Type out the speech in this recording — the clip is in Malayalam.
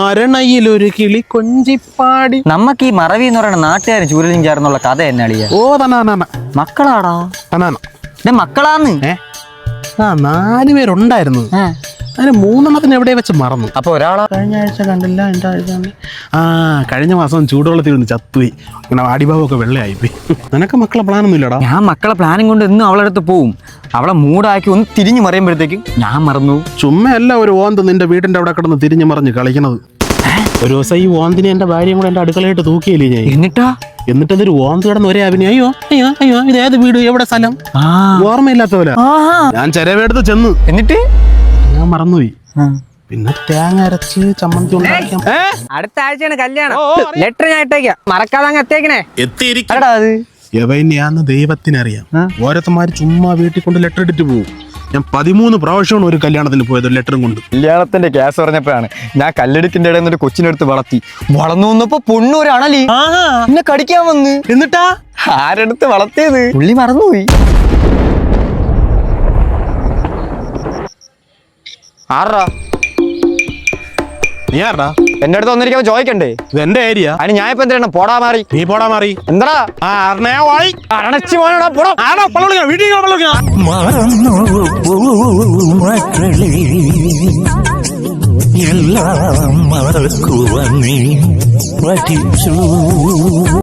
അരണയിലൊരു കിളി കൊഞ്ചിപ്പാടി. നമുക്ക് ഈ മറവി എന്ന് പറയുന്ന നാട്ടുകാർ ചൂരലും ചേർന്നുള്ള കഥ എന്നെ അളിയ. ഓ തനാന മക്കളാടാ മക്കളാന്ന്. 4 പേരുണ്ടായിരുന്നു. അതിന് 3 എവിടെ വെച്ച് മറന്നു. അപ്പൊ ഒരാളാ കഴിഞ്ഞ ആഴ്ച കണ്ടില്ല, കഴിഞ്ഞ മാസം ചൂടുവെള്ളത്തിൽ നിന്ന് ചത്തുപോയി. ഇങ്ങനെ അടിഭാവമൊക്കെ വെള്ളയായിപ്പോയി. നിനക്ക് മക്കളെ പ്ലാനൊന്നും ഇല്ലടാ? ഞാൻ മക്കളെ പ്ലാനും കൊണ്ട് എന്നും അവളെ അടുത്ത് പോവും. അവളെ മൂടാക്കി ഒന്ന് തിരിഞ്ഞു മറിയുമ്പോഴത്തേക്കും ഞാൻ മറന്നു. ചുമ്മാ അല്ല ഒരു ഓന്ത് നിന്റെ വീടിന്റെ അവിടെ കിടന്ന് തിരിഞ്ഞു മറിഞ്ഞ് കളിക്കണത്. ഒരു ദിവസം ഈ ഓന്തിനെ എന്റെ ഭാര്യയും കൂടെ എന്റെ അടുക്കളയിട്ട് തൂക്കിയില്ലേ ഞാൻ. എന്നിട്ടതൊരു ഓന്ത് കിടന്ന് ഒരേ അഭിനയം. അയ്യോ അയ്യോ അയ്യോ ഇത് ഏത് വീട് എവിടെ സ്ഥലം ഓർമ്മയില്ലാത്ത പോലെ. ഞാൻ ചെരവെടുത്ത് ചെന്ന് എന്നിട്ട് ഞാൻ മറന്നുപോയി. പിന്നെ തേങ്ങ അരച്ച് ചമ്മന്തി ഉണ്ടാക്കാം. അടുത്ത ആഴ്ചയാണ് കല്യാണം. ലെറ്റർ ഞാൻ ഇട്ടേക്കാം, മറക്കാതെ അങ്ങ് എത്തേക്കണേ. എത്തിയിരിക്കും ദൈവത്തിനറിയാം. ഓരോരുത്തന്മാര് ചുമ്മാ വീട്ടിൽ കൊണ്ട് ലെറ്റർ ഇട്ടിട്ട് പോകും. ഞാൻ 13 പ്രാവശ്യമാണ് ഒരു കല്യാണത്തിന് പോയത് ലെറ്ററും കൊണ്ട്. കല്യാണത്തിന്റെ കേസ് പറഞ്ഞപ്പോഴാണ് ഞാൻ കല്ലെടുക്കിന്റെ ഇടയിൽ നിന്നൊരു കൊച്ചിനെടുത്ത് വളർന്നു വന്നപ്പോ പൊണ്ണൂരാണല്ലേ എന്നെ കടിക്കാൻ വന്ന്. എന്നിട്ടാ ആരെടുത്ത് വളർത്തിയത് പുള്ളി മറന്നുപോയി. ആറാ നീ ആറാ എന്റെ അടുത്ത് വന്നിരിക്കാൻ ചോദിക്കണ്ടേ? ഇത് എന്റെ ഏരിയ. അതിന് ഞാൻ ഇപ്പൊ എന്തിനാ പോടാ മാറി? നീ പോടാ മാറി എന്താ എല്ലാം മറക്കുവാൻ നീ പഠിച്ചു.